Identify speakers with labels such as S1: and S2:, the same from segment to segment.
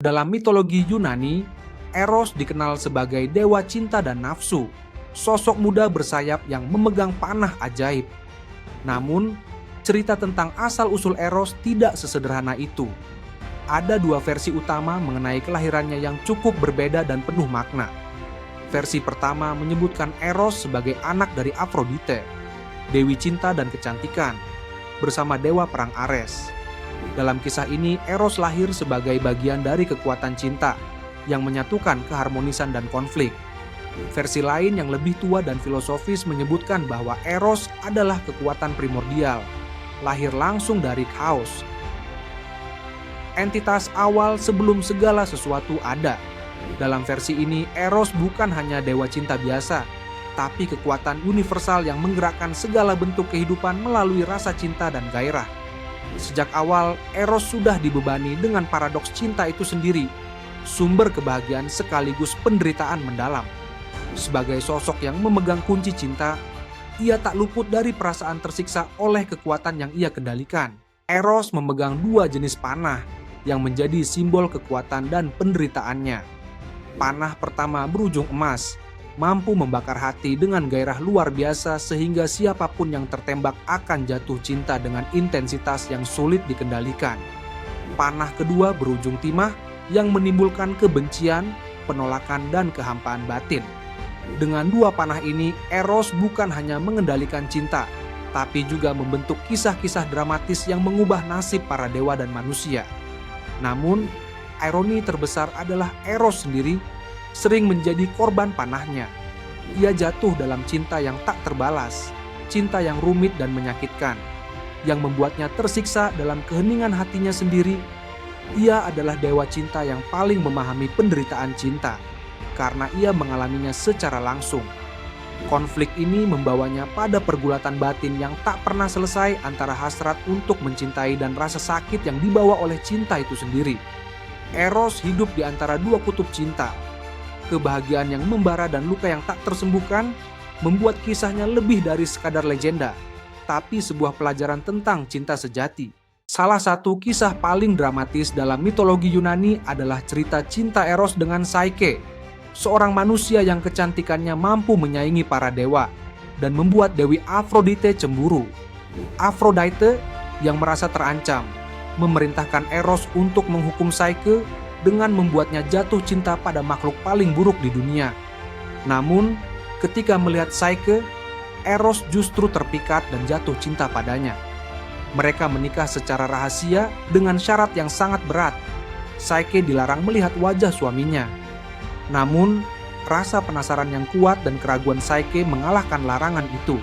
S1: Dalam mitologi Yunani, Eros dikenal sebagai dewa cinta dan nafsu, sosok muda bersayap yang memegang panah ajaib. Namun, cerita tentang asal-usul Eros tidak sesederhana itu. Ada dua versi utama mengenai kelahirannya yang cukup berbeda dan penuh makna. Versi pertama menyebutkan Eros sebagai anak dari Afrodite, dewi cinta dan kecantikan, bersama dewa perang Ares. Dalam kisah ini, Eros lahir sebagai bagian dari kekuatan cinta yang menyatukan keharmonisan dan konflik. Versi lain yang lebih tua dan filosofis menyebutkan bahwa Eros adalah kekuatan primordial, lahir langsung dari kaos. Entitas awal sebelum segala sesuatu ada. Dalam versi ini, Eros bukan hanya dewa cinta biasa, tapi kekuatan universal yang menggerakkan segala bentuk kehidupan melalui rasa cinta dan gairah. Sejak awal, Eros sudah dibebani dengan paradoks cinta itu sendiri, sumber kebahagiaan sekaligus penderitaan mendalam. Sebagai sosok yang memegang kunci cinta, ia tak luput dari perasaan tersiksa oleh kekuatan yang ia kendalikan. Eros memegang dua jenis panah yang menjadi simbol kekuatan dan penderitaannya. Panah pertama berujung emas, mampu membakar hati dengan gairah luar biasa sehingga siapapun yang tertembak akan jatuh cinta dengan intensitas yang sulit dikendalikan. Panah kedua berujung timah yang menimbulkan kebencian, penolakan, dan kehampaan batin. Dengan dua panah ini, Eros bukan hanya mengendalikan cinta, tapi juga membentuk kisah-kisah dramatis yang mengubah nasib para dewa dan manusia. Namun, ironi terbesar adalah Eros sendiri sering menjadi korban panahnya. Ia jatuh dalam cinta yang tak terbalas, cinta yang rumit dan menyakitkan, yang membuatnya tersiksa dalam keheningan hatinya sendiri. Ia adalah dewa cinta yang paling memahami penderitaan cinta, karena ia mengalaminya secara langsung. Konflik ini membawanya pada pergulatan batin yang tak pernah selesai antara hasrat untuk mencintai dan rasa sakit yang dibawa oleh cinta itu sendiri. Eros hidup di antara dua kutub cinta. Kebahagiaan yang membara dan luka yang tak tersembuhkan membuat kisahnya lebih dari sekadar legenda, tapi sebuah pelajaran tentang cinta sejati. Salah satu kisah paling dramatis dalam mitologi Yunani adalah cerita cinta Eros dengan Psyche, seorang manusia yang kecantikannya mampu menyaingi para dewa dan membuat Dewi Afrodite cemburu. Aphrodite yang merasa terancam memerintahkan Eros untuk menghukum Psyche dengan membuatnya jatuh cinta pada makhluk paling buruk di dunia. Namun, ketika melihat Psyche, Eros justru terpikat dan jatuh cinta padanya. Mereka menikah secara rahasia dengan syarat yang sangat berat. Psyche dilarang melihat wajah suaminya. Namun, rasa penasaran yang kuat dan keraguan Psyche mengalahkan larangan itu.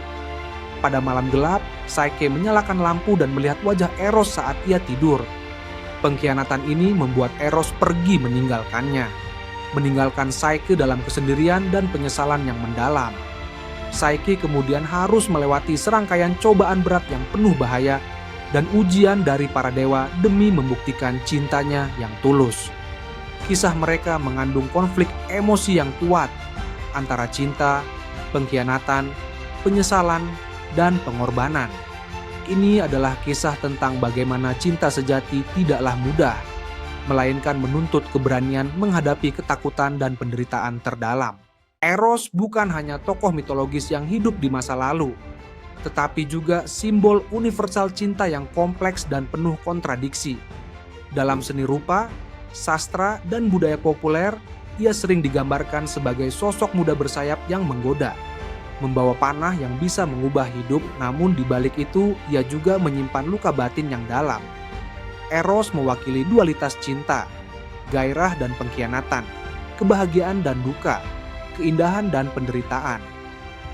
S1: Pada malam gelap, Psyche menyalakan lampu dan melihat wajah Eros saat ia tidur. Pengkhianatan ini membuat Eros pergi meninggalkannya, meninggalkan Psyche dalam kesendirian dan penyesalan yang mendalam. Psyche kemudian harus melewati serangkaian cobaan berat yang penuh bahaya dan ujian dari para dewa demi membuktikan cintanya yang tulus. Kisah mereka mengandung konflik emosi yang kuat antara cinta, pengkhianatan, penyesalan, dan pengorbanan. Ini adalah kisah tentang bagaimana cinta sejati tidaklah mudah, melainkan menuntut keberanian menghadapi ketakutan dan penderitaan terdalam. Eros bukan hanya tokoh mitologis yang hidup di masa lalu, tetapi juga simbol universal cinta yang kompleks dan penuh kontradiksi. Dalam seni rupa, sastra, dan budaya populer, ia sering digambarkan sebagai sosok muda bersayap yang menggoda, membawa panah yang bisa mengubah hidup, namun di balik itu ia juga menyimpan luka batin yang dalam. Eros mewakili dualitas cinta, gairah dan pengkhianatan, kebahagiaan dan duka, keindahan dan penderitaan.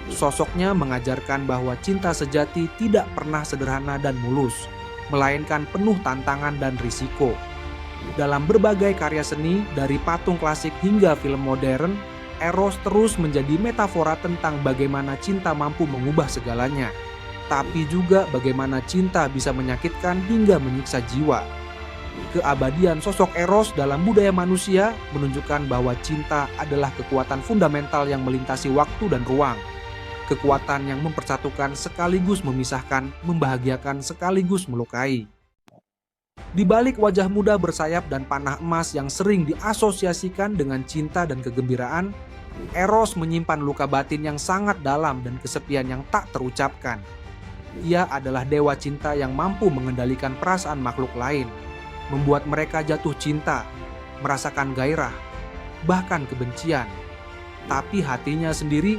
S1: Sosoknya mengajarkan bahwa cinta sejati tidak pernah sederhana dan mulus, melainkan penuh tantangan dan risiko. Dalam berbagai karya seni, dari patung klasik hingga film modern, Eros terus menjadi metafora tentang bagaimana cinta mampu mengubah segalanya, tapi juga bagaimana cinta bisa menyakitkan hingga menyiksa jiwa. Keabadian sosok Eros dalam budaya manusia menunjukkan bahwa cinta adalah kekuatan fundamental yang melintasi waktu dan ruang. Kekuatan yang mempersatukan sekaligus memisahkan, membahagiakan sekaligus melukai. Di balik wajah muda bersayap dan panah emas yang sering diasosiasikan dengan cinta dan kegembiraan, Eros menyimpan luka batin yang sangat dalam dan kesepian yang tak terucapkan. Ia adalah dewa cinta yang mampu mengendalikan perasaan makhluk lain, membuat mereka jatuh cinta, merasakan gairah, bahkan kebencian. Tapi hatinya sendiri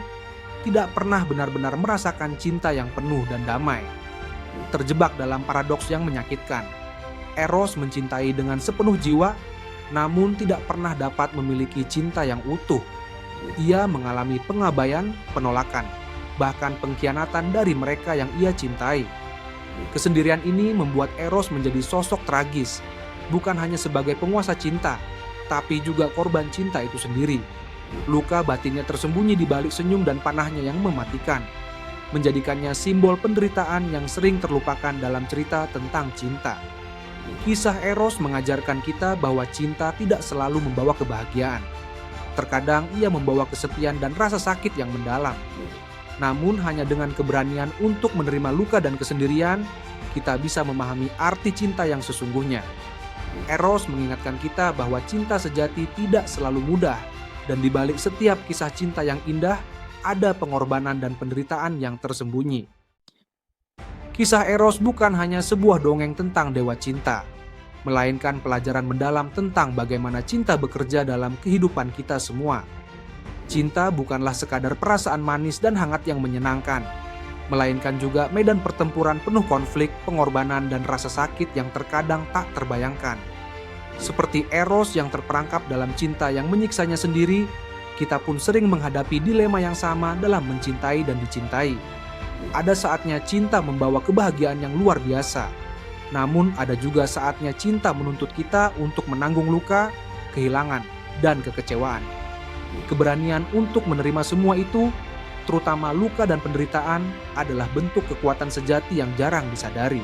S1: tidak pernah benar-benar merasakan cinta yang penuh dan damai. Terjebak dalam paradoks yang menyakitkan, Eros mencintai dengan sepenuh jiwa, namun tidak pernah dapat memiliki cinta yang utuh. Ia mengalami pengabaian, penolakan, bahkan pengkhianatan dari mereka yang ia cintai. Kesendirian ini membuat Eros menjadi sosok tragis, bukan hanya sebagai penguasa cinta, tapi juga korban cinta itu sendiri. Luka batinnya tersembunyi di balik senyum dan panahnya yang mematikan, menjadikannya simbol penderitaan yang sering terlupakan dalam cerita tentang cinta. Kisah Eros mengajarkan kita bahwa cinta tidak selalu membawa kebahagiaan. Terkadang ia membawa kesepian dan rasa sakit yang mendalam. Namun hanya dengan keberanian untuk menerima luka dan kesendirian, kita bisa memahami arti cinta yang sesungguhnya. Eros mengingatkan kita bahwa cinta sejati tidak selalu mudah, dan di balik setiap kisah cinta yang indah, ada pengorbanan dan penderitaan yang tersembunyi. Kisah Eros bukan hanya sebuah dongeng tentang dewa cinta, melainkan pelajaran mendalam tentang bagaimana cinta bekerja dalam kehidupan kita semua. Cinta bukanlah sekadar perasaan manis dan hangat yang menyenangkan, melainkan juga medan pertempuran penuh konflik, pengorbanan, dan rasa sakit yang terkadang tak terbayangkan. Seperti Eros yang terperangkap dalam cinta yang menyiksanya sendiri, kita pun sering menghadapi dilema yang sama dalam mencintai dan dicintai. Ada saatnya cinta membawa kebahagiaan yang luar biasa, namun ada juga saatnya cinta menuntut kita untuk menanggung luka, kehilangan, dan kekecewaan. Keberanian untuk menerima semua itu, terutama luka dan penderitaan, adalah bentuk kekuatan sejati yang jarang disadari.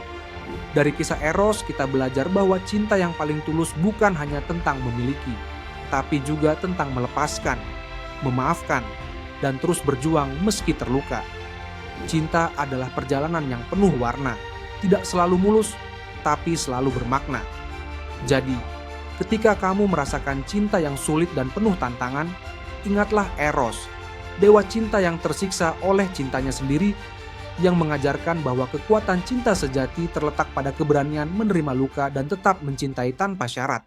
S1: Dari kisah Eros, kita belajar bahwa cinta yang paling tulus bukan hanya tentang memiliki, tapi juga tentang melepaskan, memaafkan, dan terus berjuang meski terluka. Cinta adalah perjalanan yang penuh warna, tidak selalu mulus, tapi selalu bermakna. Jadi, ketika kamu merasakan cinta yang sulit dan penuh tantangan, ingatlah Eros, dewa cinta yang tersiksa oleh cintanya sendiri, yang mengajarkan bahwa kekuatan cinta sejati terletak pada keberanian menerima luka dan tetap mencintai tanpa syarat.